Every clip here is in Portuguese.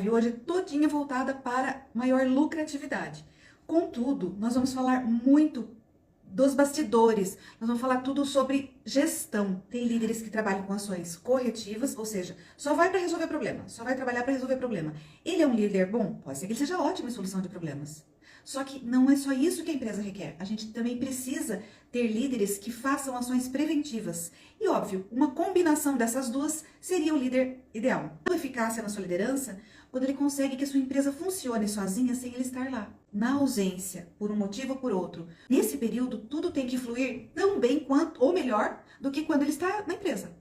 live hoje é todinha voltada para maior lucratividade. Contudo, nós vamos falar muito dos bastidores, nós vamos falar tudo sobre gestão. Tem líderes que trabalham com ações corretivas, ou seja, só vai para resolver problema, só vai trabalhar para resolver problema. Ele é um líder bom? Pode ser que ele seja ótimo em solução de problemas. Só que não é só isso que a empresa requer. A gente também precisa ter líderes que façam ações preventivas. E óbvio, uma combinação dessas duas seria o líder ideal. A eficácia na sua liderança quando ele consegue que a sua empresa funcione sozinha sem ele estar lá. Na ausência, por um motivo ou por outro. Nesse período, tudo tem que fluir tão bem quanto, ou melhor, do que quando ele está na empresa.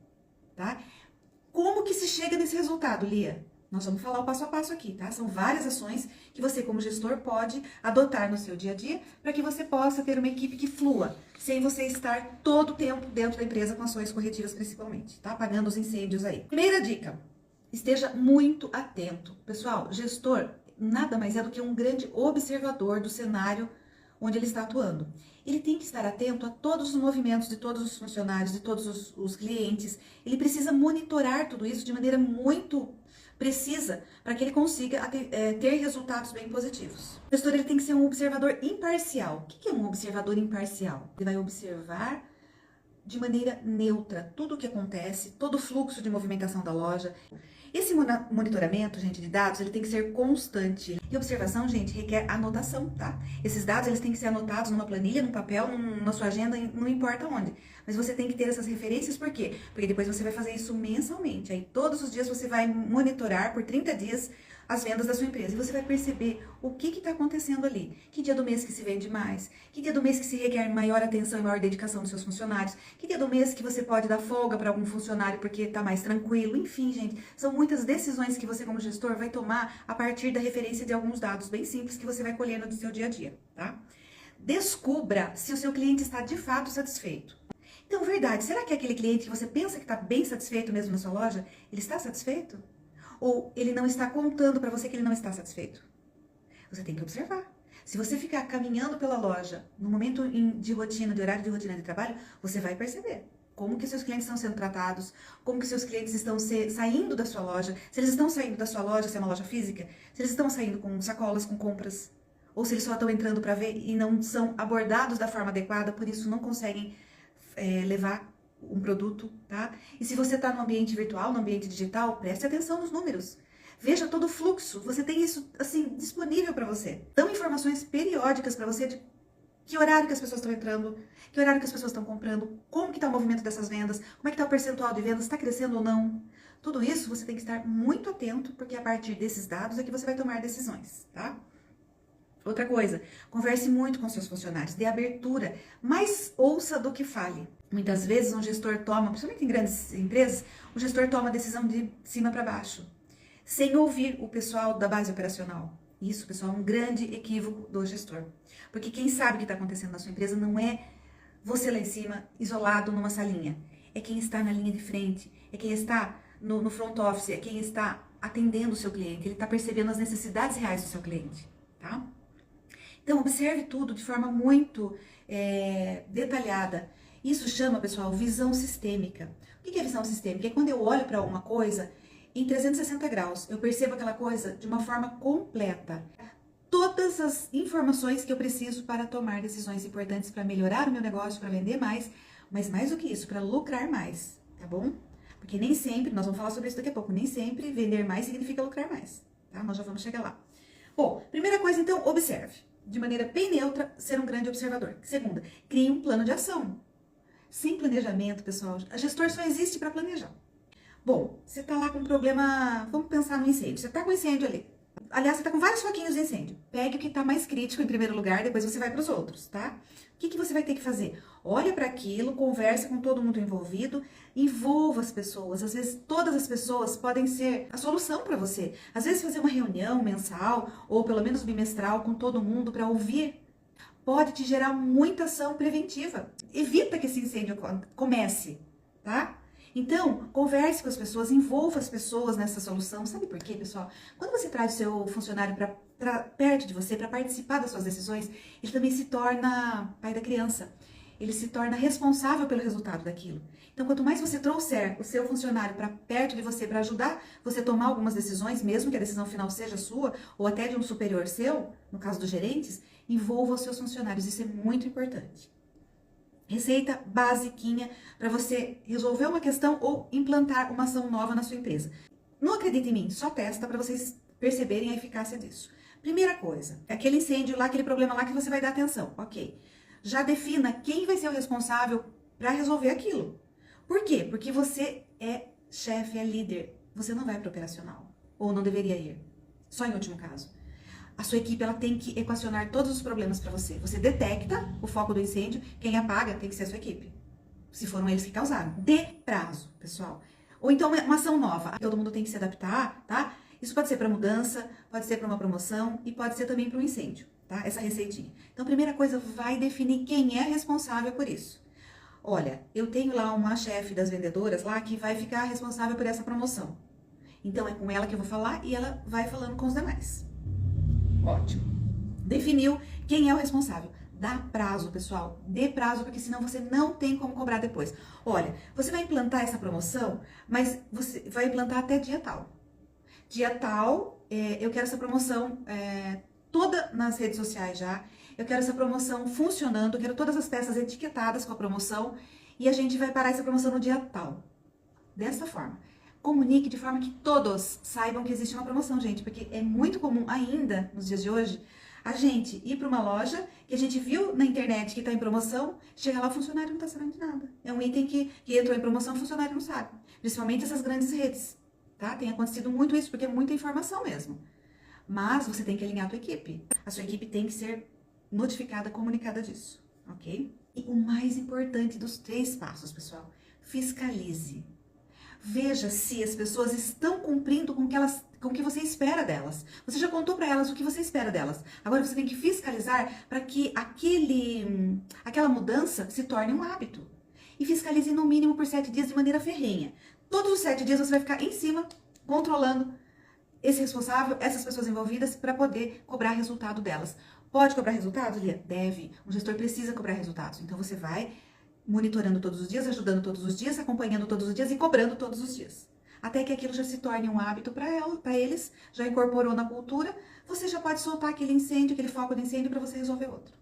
Tá? Como que se chega nesse resultado, Lia? Nós vamos falar o passo a passo aqui, tá? São várias ações que você, como gestor, pode adotar no seu dia a dia para que você possa ter uma equipe que flua, sem você estar todo o tempo dentro da empresa com ações corretivas principalmente, tá? Apagando os incêndios aí. Primeira dica, esteja muito atento. Pessoal, gestor nada mais é do que um grande observador do cenário onde ele está atuando. Ele tem que estar atento a todos os movimentos de todos os funcionários, de todos os clientes. Ele precisa monitorar tudo isso de maneira muito precisa para que ele consiga ter resultados bem positivos. O gestor ele tem que ser um observador imparcial. O que é um observador imparcial? Ele vai observar de maneira neutra tudo o que acontece, todo o fluxo de movimentação da loja. Esse monitoramento, gente, de dados, ele tem que ser constante. E observação, gente, requer anotação, tá? Esses dados, eles têm que ser anotados numa planilha, num papel, na sua agenda, não importa onde. Mas você tem que ter essas referências, por quê? Porque depois você vai fazer isso mensalmente. Aí todos os dias você vai monitorar por 30 dias as vendas da sua empresa. E você vai perceber o que está acontecendo ali. Que dia do mês que se vende mais? Que dia do mês que se requer maior atenção e maior dedicação dos seus funcionários? Que dia do mês que você pode dar folga para algum funcionário porque está mais tranquilo? Enfim, gente, são muitas decisões que você como gestor vai tomar a partir da referência de alguns dados bem simples que você vai colhendo do seu dia a dia, tá? Descubra se o seu cliente está de fato satisfeito. Então, verdade, será que aquele cliente que você pensa que está bem satisfeito mesmo na sua loja, ele está satisfeito? Ou ele não está contando para você que ele não está satisfeito? Você tem que observar. Se você ficar caminhando pela loja no momento de rotina, de horário de rotina de trabalho, você vai perceber como que seus clientes estão sendo tratados, como que seus clientes estão saindo da sua loja, se eles estão saindo da sua loja, se é uma loja física, se eles estão saindo com sacolas, com compras, ou se eles só estão entrando para ver e não são abordados da forma adequada, por isso não conseguem levar um produto, tá? E se você está no ambiente virtual, no ambiente digital, preste atenção nos números. Veja todo o fluxo, você tem isso, assim, disponível para você. Dão informações periódicas para você de que horário que as pessoas estão entrando, que horário que as pessoas estão comprando, como que está o movimento dessas vendas, como é que está o percentual de vendas, está crescendo ou não. Tudo isso você tem que estar muito atento, porque a partir desses dados é que você vai tomar decisões, tá? Outra coisa, converse muito com seus funcionários, dê abertura, mas ouça do que fale. Muitas vezes um gestor toma, principalmente em grandes empresas, o gestor toma a decisão de cima para baixo, sem ouvir o pessoal da base operacional. Isso, pessoal, é um grande equívoco do gestor. Porque quem sabe o que está acontecendo na sua empresa não é você lá em cima, isolado numa salinha. É quem está na linha de frente, é quem está no front office, é quem está atendendo o seu cliente, ele está percebendo as necessidades reais do seu cliente, tá? Então, observe tudo de forma muito detalhada. Isso chama, pessoal, visão sistêmica. O que é visão sistêmica? É quando eu olho para uma coisa em 360 graus. Eu percebo aquela coisa de uma forma completa. Todas as informações que eu preciso para tomar decisões importantes para melhorar o meu negócio, para vender mais, mas mais do que isso, para lucrar mais, tá bom? Porque nem sempre, nós vamos falar sobre isso daqui a pouco, nem sempre vender mais significa lucrar mais, tá? Nós já vamos chegar lá. Bom, primeira coisa então, observe. De maneira bem neutra, ser um grande observador. Segunda, crie um plano de ação. Sem planejamento, pessoal, a gestor só existe para planejar. Bom, você tá lá com um problema, vamos pensar no incêndio. Você tá com incêndio ali. Aliás, você tá com vários foquinhos de incêndio. Pegue o que tá mais crítico em primeiro lugar, depois você vai para os outros, tá? O que você vai ter que fazer? Olha para aquilo, conversa com todo mundo envolvido, envolva as pessoas. Às vezes, todas as pessoas podem ser a solução para você. Às vezes, fazer uma reunião mensal ou pelo menos bimestral com todo mundo para ouvir pode te gerar muita ação preventiva. Evita que esse incêndio comece, tá? Então, converse com as pessoas, envolva as pessoas nessa solução. Sabe por quê, pessoal? Quando você traz o seu funcionário para perto de você, para participar das suas decisões, ele também se torna pai da criança. ele se torna responsável pelo resultado daquilo. Então, quanto mais você trouxer o seu funcionário para perto de você, para ajudar você a tomar algumas decisões, mesmo que a decisão final seja sua, ou até de um superior seu, no caso dos gerentes, envolva os seus funcionários. Isso é muito importante. Receita basiquinha para você resolver uma questão ou implantar uma ação nova na sua empresa. Não acredita em mim, só testa para vocês perceberem a eficácia disso. Primeira coisa, aquele incêndio lá, aquele problema lá que você vai dar atenção. Ok. Já defina quem vai ser o responsável para resolver aquilo. Por quê? Porque você é chefe, é líder. Você não vai para o operacional. Ou não deveria ir. Só em último caso. A sua equipe ela tem que equacionar todos os problemas para você. Você detecta o foco do incêndio, quem apaga tem que ser a sua equipe. Se foram eles que causaram. Dê prazo, pessoal. Ou então uma ação nova. Todo mundo tem que se adaptar, tá? Isso pode ser para mudança, pode ser para uma promoção e pode ser também para um incêndio, tá? Essa receitinha. Então, primeira coisa, vai definir quem é responsável por isso. Olha, eu tenho lá uma chefe das vendedoras lá que vai ficar responsável por essa promoção. Então, é com ela que eu vou falar e ela vai falando com os demais. Ótimo. Definiu quem é o responsável. Dá prazo, pessoal. Dê prazo, porque senão você não tem como cobrar depois. Olha, você vai implantar essa promoção, mas você vai implantar até dia tal. Dia tal, eu quero essa promoção toda nas redes sociais já. Eu quero essa promoção funcionando, eu quero todas as peças etiquetadas com a promoção e a gente vai parar essa promoção no dia tal. Dessa forma. Comunique de forma que todos saibam que existe uma promoção, gente, porque é muito comum ainda, nos dias de hoje, a gente ir para uma loja que a gente viu na internet que está em promoção, chega lá, o funcionário não está sabendo de nada. É um item que entrou em promoção, o funcionário não sabe. Principalmente essas grandes redes, tá? Tem acontecido muito isso, porque é muita informação mesmo. Mas você tem que alinhar a tua equipe. A sua equipe tem que ser notificada, comunicada disso, ok? E o mais importante dos 3 passos, pessoal, fiscalize. Veja se as pessoas estão cumprindo com o que você espera delas. Você já contou para elas o que você espera delas. Agora você tem que fiscalizar para que aquela mudança se torne um hábito. E fiscalize no mínimo por 7 dias de maneira ferrenha. Todos os 7 dias você vai ficar em cima, controlando esse responsável, essas pessoas envolvidas, para poder cobrar resultado delas. Pode cobrar resultados, Lia? Deve. Um gestor precisa cobrar resultados. Então você vai monitorando todos os dias, ajudando todos os dias, acompanhando todos os dias e cobrando todos os dias. Até que aquilo já se torne um hábito para eles, já incorporou na cultura, você já pode soltar aquele incêndio, aquele foco de incêndio para você resolver outro.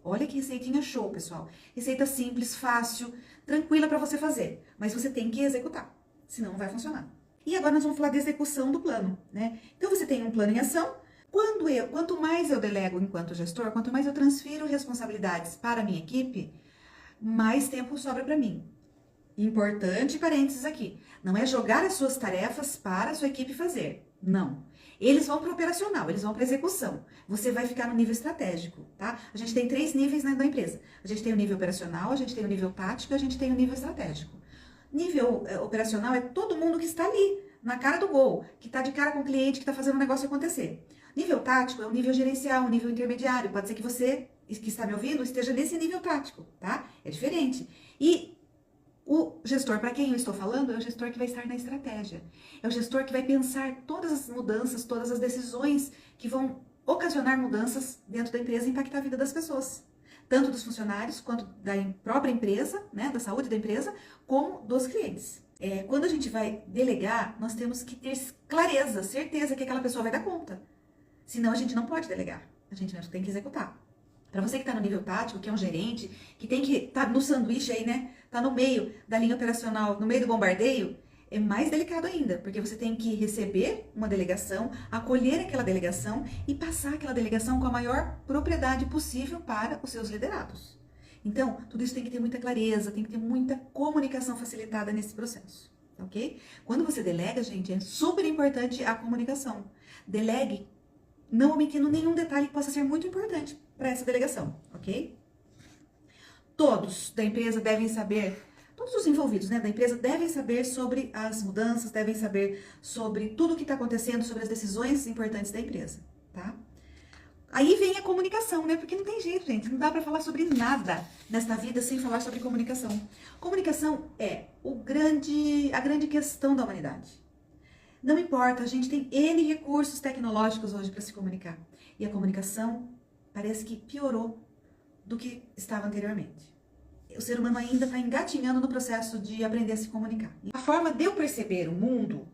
Olha que receitinha show, pessoal. Receita simples, fácil, tranquila para você fazer, mas você tem que executar, senão não vai funcionar. E agora nós vamos falar de execução do plano, né? Então você tem um plano em ação. Quanto mais eu delego enquanto gestor, quanto mais eu transfiro responsabilidades para a minha equipe, mais tempo sobra para mim. Importante parênteses aqui. Não é jogar as suas tarefas para a sua equipe fazer. Não. Eles vão para o operacional, eles vão para a execução. Você vai ficar no nível estratégico, tá? A gente tem 3 níveis da empresa. A gente tem o nível operacional, a gente tem o nível tático e a gente tem o nível estratégico. Nível operacional é todo mundo que está ali, na cara do gol, que está de cara com o cliente, que está fazendo o negócio acontecer. Nível tático é o nível gerencial, o nível intermediário. Pode ser que você, que está me ouvindo, esteja nesse nível tático, tá? É diferente. E o gestor, para quem eu estou falando, é o gestor que vai estar na estratégia. É o gestor que vai pensar todas as mudanças, todas as decisões que vão ocasionar mudanças dentro da empresa e impactar a vida das pessoas. Tanto dos funcionários, quanto da própria empresa, né, da saúde da empresa, como dos clientes. Quando a gente vai delegar, nós temos que ter clareza, certeza que aquela pessoa vai dar conta. Senão a gente não pode delegar, a gente tem que executar. Para você que está no nível tático, que é um gerente, que tem que estar no sanduíche aí, né? Tá no meio da linha operacional, no meio do bombardeio, é mais delicado ainda, porque você tem que receber uma delegação, acolher aquela delegação e passar aquela delegação com a maior propriedade possível para os seus liderados. Então, tudo isso tem que ter muita clareza, tem que ter muita comunicação facilitada nesse processo, ok? Quando você delega, gente, é super importante a comunicação. Delegue não omitindo nenhum detalhe que possa ser muito importante para essa delegação, ok? Todos da empresa devem saber, todos os envolvidos, né, da empresa devem saber sobre as mudanças, devem saber sobre tudo o que está acontecendo, sobre as decisões importantes da empresa, tá? Aí vem a comunicação, né? Porque não tem jeito, gente. Não dá para falar sobre nada nesta vida sem falar sobre comunicação. Comunicação é a grande questão da humanidade. Não importa, a gente tem N recursos tecnológicos hoje para se comunicar. E a comunicação parece que piorou do que estava anteriormente. o ser humano ainda está engatinhando no processo de aprender a se comunicar. A forma de eu perceber o mundo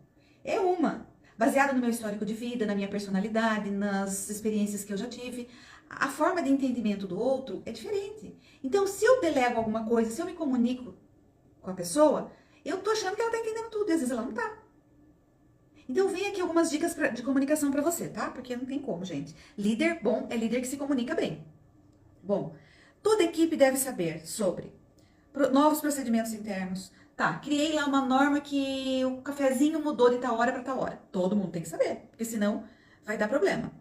é uma, baseada no meu histórico de vida, na minha personalidade, nas experiências que eu já tive. A forma de entendimento do outro é diferente. Então, se eu delego alguma coisa, se eu me comunico com a pessoa, eu tô achando que ela tá entendendo tudo, e às vezes ela não tá. Então, vem aqui algumas dicas de comunicação para você, tá? Porque não tem como, gente. Líder bom é líder que se comunica bem. Bom, toda equipe deve saber sobre novos procedimentos internos. Tá, criei lá uma norma que o cafezinho mudou de tal hora para tal hora. Todo mundo tem que saber, porque senão vai dar problema.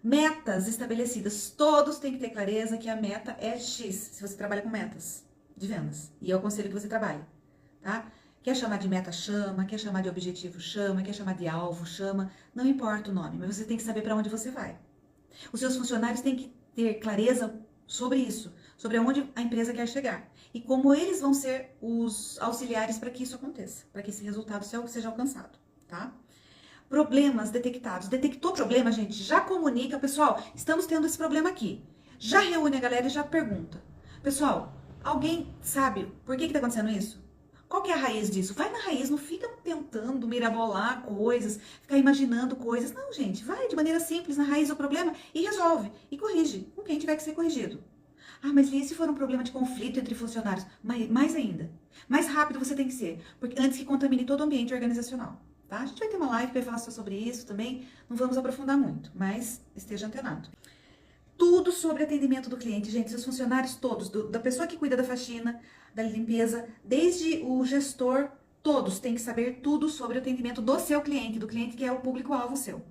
Metas estabelecidas. Todos têm que ter clareza que a meta é X, se você trabalha com metas de vendas. E eu aconselho que você trabalhe, tá? Quer chamar de meta, chama. Quer chamar de objetivo, chama. Quer chamar de alvo, chama. Não importa o nome, mas você tem que saber para onde você vai. Os seus funcionários têm que ter clareza sobre isso, sobre aonde a empresa quer chegar e como eles vão ser os auxiliares para que isso aconteça, para que esse resultado seja alcançado, tá? Problemas detectados. Detectou problema, gente? Já comunica, pessoal, estamos tendo esse problema aqui. Já reúne a galera e já pergunta. Pessoal, alguém sabe por que está acontecendo isso? Qual que é a raiz disso? Vai na raiz, não fica tentando mirabolar coisas, ficar imaginando coisas. Não, gente, vai de maneira simples na raiz do problema e resolve. E corrige com quem tiver que ser corrigido. Ah, mas e se for um problema de conflito entre funcionários? Mais ainda. Mais rápido você tem que ser, porque antes que contamine todo o ambiente organizacional. Tá? A gente vai ter uma live para falar sobre isso também. Não vamos aprofundar muito, mas esteja antenado. Tudo sobre atendimento do cliente, gente. Seus funcionários todos, da pessoa que cuida da faxina, da limpeza, desde o gestor, todos têm que saber tudo sobre o atendimento do seu cliente, do cliente que é o público-alvo seu.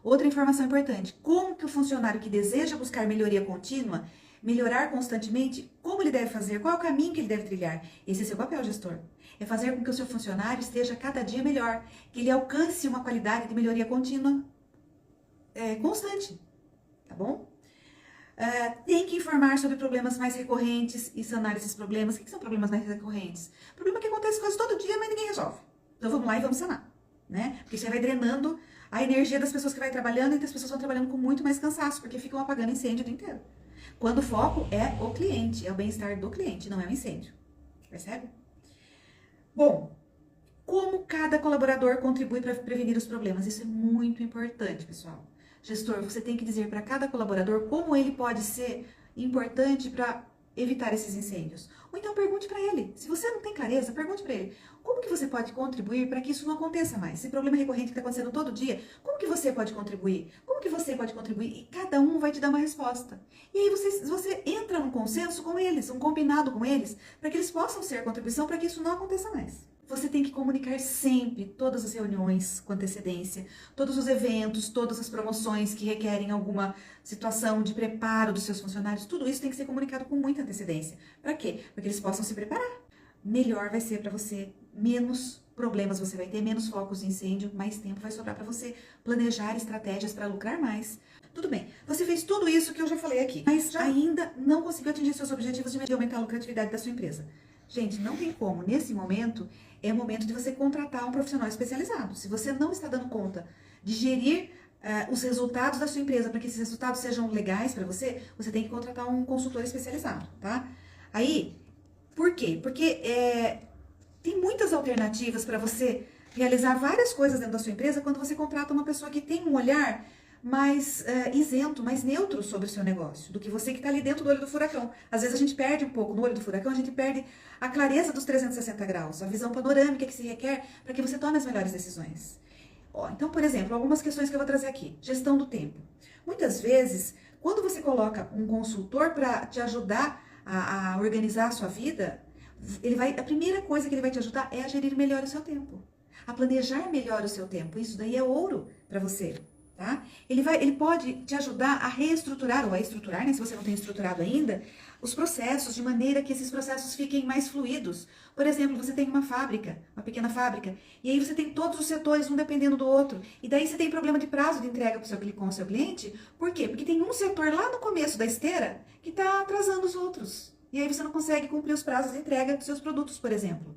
Outra informação importante, como que o funcionário que deseja buscar melhoria contínua, melhorar constantemente, como ele deve fazer, qual é o caminho que ele deve trilhar? Esse é seu papel, gestor. É fazer com que o seu funcionário esteja cada dia melhor, que ele alcance uma qualidade de melhoria contínua constante, tá bom? Tem que informar sobre problemas mais recorrentes e sanar esses problemas. O que são problemas mais recorrentes? Problema que acontece quase todo dia, mas ninguém resolve. Então vamos lá e vamos sanar, né? Porque você vai drenando a energia das pessoas que vai trabalhando e as pessoas vão trabalhando com muito mais cansaço, porque ficam apagando incêndio o dia inteiro. Quando o foco é o cliente, é o bem-estar do cliente, não é o incêndio. Percebe? Bom, como cada colaborador contribui para prevenir os problemas? Isso é muito importante, pessoal. Gestor, você tem que dizer para cada colaborador como ele pode ser importante para evitar esses incêndios. Ou então pergunte para ele. Se você não tem clareza, pergunte para ele. Como que você pode contribuir para que isso não aconteça mais? Esse problema recorrente que está acontecendo todo dia, como que você pode contribuir? Como que você pode contribuir? E cada um vai te dar uma resposta. E aí você entra num consenso com eles, um combinado com eles, para que eles possam ser contribuição para que isso não aconteça mais. Você tem que comunicar sempre todas as reuniões com antecedência, todos os eventos, todas as promoções que requerem alguma situação de preparo dos seus funcionários. Tudo isso tem que ser comunicado com muita antecedência. Para quê? Para que eles possam se preparar. Melhor vai ser para você, menos problemas você vai ter, menos focos de incêndio, mais tempo vai sobrar para você planejar estratégias para lucrar mais. Tudo bem, você fez tudo isso que eu já falei aqui, mas ainda não conseguiu atingir seus objetivos de aumentar a lucratividade da sua empresa. Gente, não tem como. Nesse momento, é o momento de você contratar um profissional especializado. Se você não está dando conta de gerir os resultados da sua empresa para que esses resultados sejam legais para você, você tem que contratar um consultor especializado, tá? Aí, por quê? Porque tem muitas alternativas para você realizar várias coisas dentro da sua empresa quando você contrata uma pessoa que tem um olhar mais isento, mais neutro sobre o seu negócio, do que você que está ali dentro do olho do furacão. Às vezes a gente perde um pouco no olho do furacão, a gente perde a clareza dos 360 graus, a visão panorâmica que se requer para que você tome as melhores decisões. Então, por exemplo, algumas questões que eu vou trazer aqui. Gestão do tempo. Muitas vezes, quando você coloca um consultor para te ajudar a organizar a sua vida, a primeira coisa que ele vai te ajudar é a gerir melhor o seu tempo, a planejar melhor o seu tempo. Isso daí é ouro para você. Tá? Ele pode te ajudar a reestruturar ou a estruturar, né, se você não tem estruturado ainda, os processos de maneira que esses processos fiquem mais fluidos. Por exemplo, você tem uma fábrica, uma pequena fábrica, e aí você tem todos os setores, um dependendo do outro. E daí você tem problema de prazo de entrega com o seu cliente. Por quê? Porque tem um setor lá no começo da esteira que está atrasando os outros. E aí você não consegue cumprir os prazos de entrega dos seus produtos, por exemplo.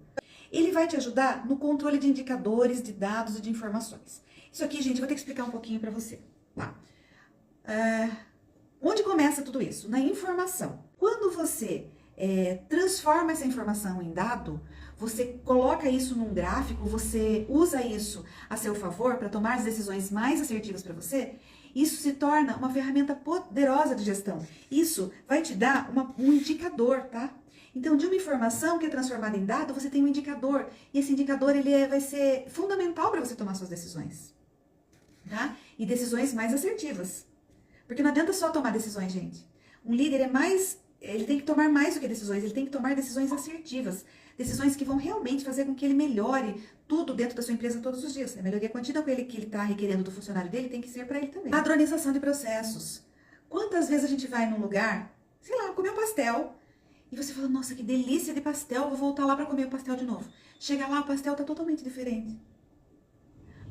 Ele vai te ajudar no controle de indicadores, de dados e de informações. Isso aqui, gente, eu vou ter que explicar um pouquinho para você. Tá? Onde começa tudo isso? Na informação. Quando você transforma essa informação em dado, você coloca isso num gráfico, você usa isso a seu favor para tomar as decisões mais assertivas para você, isso se torna uma ferramenta poderosa de gestão. Isso vai te dar um indicador, tá? Então, de uma informação que é transformada em dado, você tem um indicador. E esse indicador vai ser fundamental para você tomar suas decisões. Tá? E decisões mais assertivas. Porque não adianta só tomar decisões, gente. Um líder ele tem que tomar mais do que decisões, ele tem que tomar decisões assertivas. Decisões que vão realmente fazer com que ele melhore tudo dentro da sua empresa todos os dias. A melhoria contínua que ele está requerendo do funcionário dele tem que ser para ele também. Padronização de processos. Quantas vezes a gente vai num lugar, sei lá, comer um pastel, e você fala, nossa, que delícia de pastel, vou voltar lá para comer o pastel de novo. Chega lá, o pastel está totalmente diferente.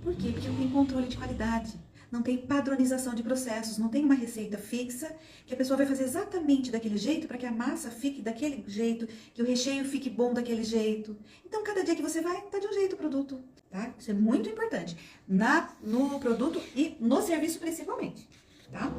Por quê? Porque não tem controle de qualidade, não tem padronização de processos, não tem uma receita fixa que a pessoa vai fazer exatamente daquele jeito para que a massa fique daquele jeito, que o recheio fique bom daquele jeito. Então, cada dia que você vai, tá de um jeito o produto, tá? Isso é muito importante no produto e no serviço principalmente, tá?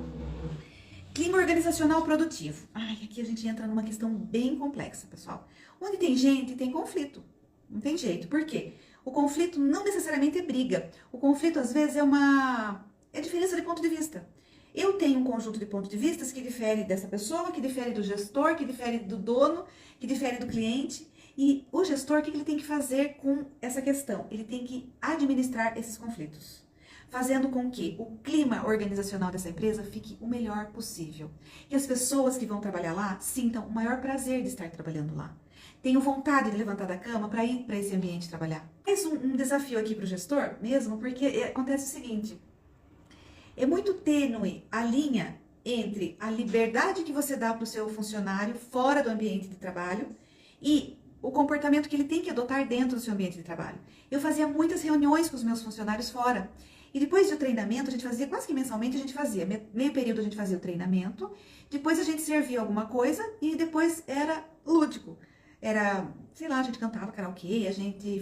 Clima organizacional produtivo. Ai, aqui a gente entra numa questão bem complexa, pessoal. Onde tem gente, tem conflito. Não tem jeito. Por quê? O conflito não necessariamente é briga. O conflito, às vezes, é diferença de ponto de vista. Eu tenho um conjunto de pontos de vista que difere dessa pessoa, que difere do gestor, que difere do dono, que difere do cliente. E o gestor, o que ele tem que fazer com essa questão? Ele tem que administrar esses conflitos, fazendo com que o clima organizacional dessa empresa fique o melhor possível. Que as pessoas que vão trabalhar lá sintam o maior prazer de estar trabalhando lá. Tenham vontade de levantar da cama para ir para esse ambiente trabalhar. Mais um desafio aqui para o gestor mesmo, porque acontece o seguinte. É muito tênue a linha entre a liberdade que você dá para o seu funcionário fora do ambiente de trabalho e o comportamento que ele tem que adotar dentro do seu ambiente de trabalho. Eu fazia muitas reuniões com os meus funcionários fora. E depois do treinamento, a gente fazia, quase que mensalmente, a gente fazia, meio período a gente fazia o treinamento, depois a gente servia alguma coisa e depois era lúdico. Era, sei lá, a gente cantava karaokê, a gente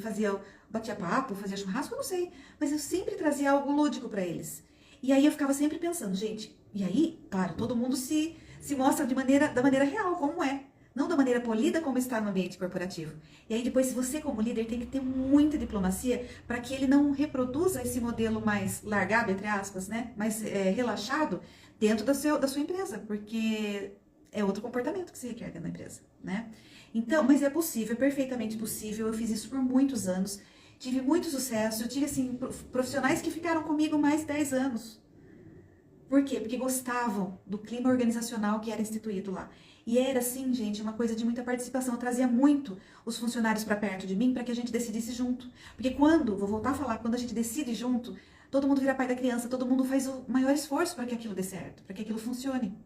batia papo, fazia churrasco, eu não sei. Mas eu sempre trazia algo lúdico para eles. E aí eu ficava sempre pensando, gente, e aí, claro, todo mundo se mostra da maneira real, como é. Não da maneira polida como está no ambiente corporativo. E aí depois, você como líder tem que ter muita diplomacia para que ele não reproduza esse modelo mais largado, entre aspas, né? Mais relaxado dentro da sua empresa, porque é outro comportamento que se requer dentro da empresa, né? Então, mas é possível, é perfeitamente possível. Eu fiz isso por muitos anos, tive muito sucesso. Eu tive, assim, profissionais que ficaram comigo mais de 10 anos. Por quê? Porque gostavam do clima organizacional que era instituído lá. E era, assim, gente, uma coisa de muita participação. Eu trazia muito os funcionários para perto de mim para que a gente decidisse junto. Porque vou voltar a falar, quando a gente decide junto, todo mundo vira pai da criança, todo mundo faz o maior esforço para que aquilo dê certo, para que aquilo funcione,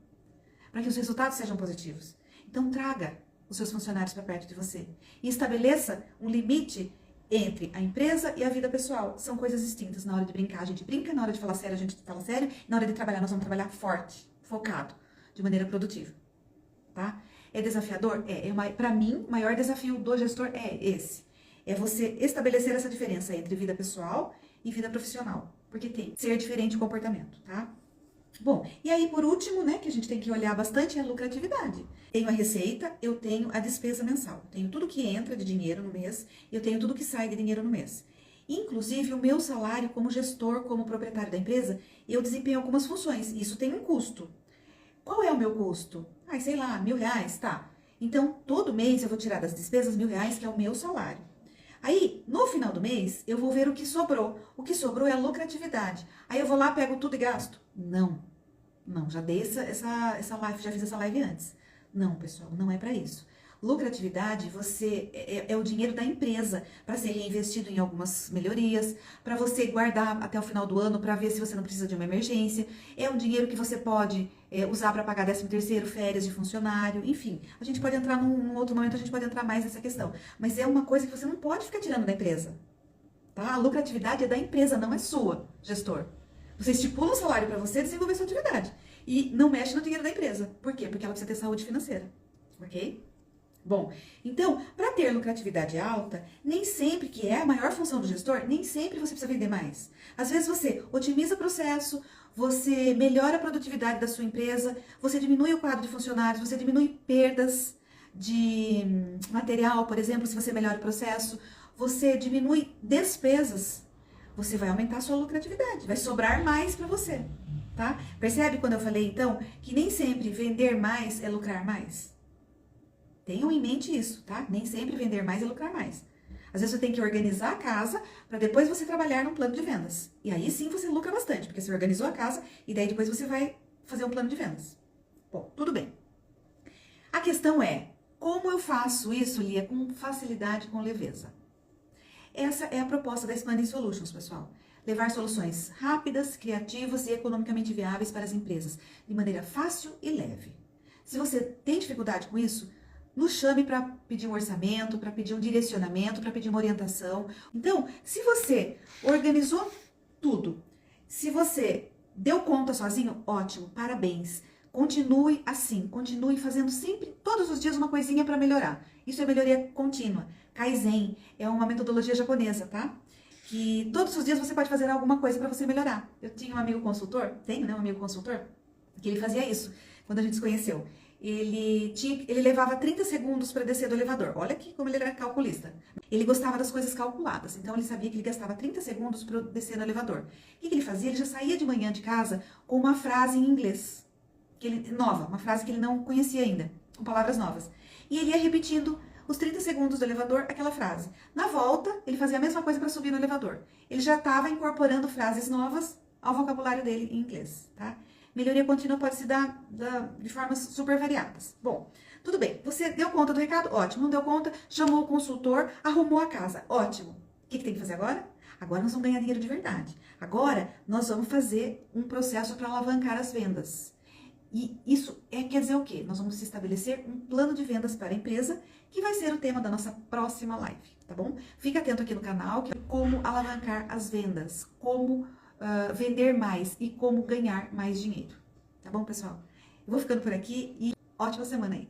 para que os resultados sejam positivos. Então, traga os seus funcionários para perto de você e estabeleça um limite entre a empresa e a vida pessoal. São coisas distintas. Na hora de brincar, a gente brinca, na hora de falar sério, a gente fala sério, na hora de trabalhar, nós vamos trabalhar forte, focado, de maneira produtiva. Tá? É desafiador? Para mim, o maior desafio do gestor é esse. É você estabelecer essa diferença entre vida pessoal e vida profissional. Porque tem que ser diferente o comportamento, tá? Bom, e aí por último, né, que a gente tem que olhar bastante é a lucratividade. Tenho a receita, eu tenho a despesa mensal. Eu tenho tudo que entra de dinheiro no mês, eu tenho tudo que sai de dinheiro no mês. Inclusive, o meu salário como gestor, como proprietário da empresa, eu desempenho algumas funções. Isso tem um custo. Qual é o meu custo? Sei lá, R$1.000, tá. Então, todo mês eu vou tirar das despesas R$1.000, que é o meu salário. Aí, no final do mês, eu vou ver o que sobrou. O que sobrou é a lucratividade. Aí eu vou lá, pego tudo e gasto? Não, já dei essa live, já fiz essa live antes. Não, pessoal, não é para isso. Lucratividade, é o dinheiro da empresa para ser reinvestido em algumas melhorias, para você guardar até o final do ano para ver se você não precisa de uma emergência. É um dinheiro que você pode usar para pagar 13º, férias de funcionário, enfim. A gente pode entrar num outro momento, a gente pode entrar mais nessa questão. Mas é uma coisa que você não pode ficar tirando da empresa. Tá? A lucratividade é da empresa, não é sua, gestor. Você estipula um salário para você desenvolver sua atividade. E não mexe no dinheiro da empresa. Por quê? Porque ela precisa ter saúde financeira. Ok? Bom, então, para ter lucratividade alta, nem sempre, que é a maior função do gestor, nem sempre você precisa vender mais. Às vezes você otimiza o processo, você melhora a produtividade da sua empresa, você diminui o quadro de funcionários, você diminui perdas, de material, por exemplo, se você melhora o processo, você diminui despesas, você vai aumentar a sua lucratividade, vai sobrar mais para você, tá? Percebe quando eu falei, então, que nem sempre vender mais é lucrar mais? Tenham em mente isso, tá? Nem sempre vender mais é lucrar mais. Às vezes você tem que organizar a casa para depois você trabalhar num plano de vendas. E aí sim você lucra bastante, porque você organizou a casa e daí depois você vai fazer um plano de vendas. Bom, tudo bem. A questão é, como eu faço isso, Lia, com facilidade, com leveza? Essa é a proposta da Expanding Solutions, pessoal. Levar soluções rápidas, criativas e economicamente viáveis para as empresas, de maneira fácil e leve. Se você tem dificuldade com isso, nos chame para pedir um orçamento, para pedir um direcionamento, para pedir uma orientação. Então, se você organizou tudo, se você deu conta sozinho, ótimo, parabéns. Continue assim, continue fazendo sempre, todos os dias, uma coisinha para melhorar. Isso é melhoria contínua. Kaizen é uma metodologia japonesa, tá? Que todos os dias você pode fazer alguma coisa para você melhorar. Eu tinha um amigo consultor, tenho, né, um amigo consultor, que ele fazia isso quando a gente se conheceu. Ele levava 30 segundos para descer do elevador. Olha aqui como ele era calculista. Ele gostava das coisas calculadas, então ele sabia que ele gastava 30 segundos para descer no elevador. O que ele fazia? Ele já saía de manhã de casa com uma frase em inglês, nova, uma frase que ele não conhecia ainda, com palavras novas. E ele ia repetindo os 30 segundos do elevador, aquela frase. Na volta, ele fazia a mesma coisa para subir no elevador. Ele já estava incorporando frases novas ao vocabulário dele em inglês, tá? Melhoria contínua pode se dar de formas super variadas. Bom, tudo bem. Você deu conta do recado? Ótimo. Não deu conta? Chamou o consultor, arrumou a casa. Ótimo. O que tem que fazer agora? Agora nós vamos ganhar dinheiro de verdade. Agora nós vamos fazer um processo para alavancar as vendas. E isso quer dizer o quê? Nós vamos estabelecer um plano de vendas para a empresa, que vai ser o tema da nossa próxima live, tá bom? Fica atento aqui no canal, que é como alavancar as vendas, como vender mais e como ganhar mais dinheiro. Tá bom, pessoal? Eu vou ficando por aqui e ótima semana aí!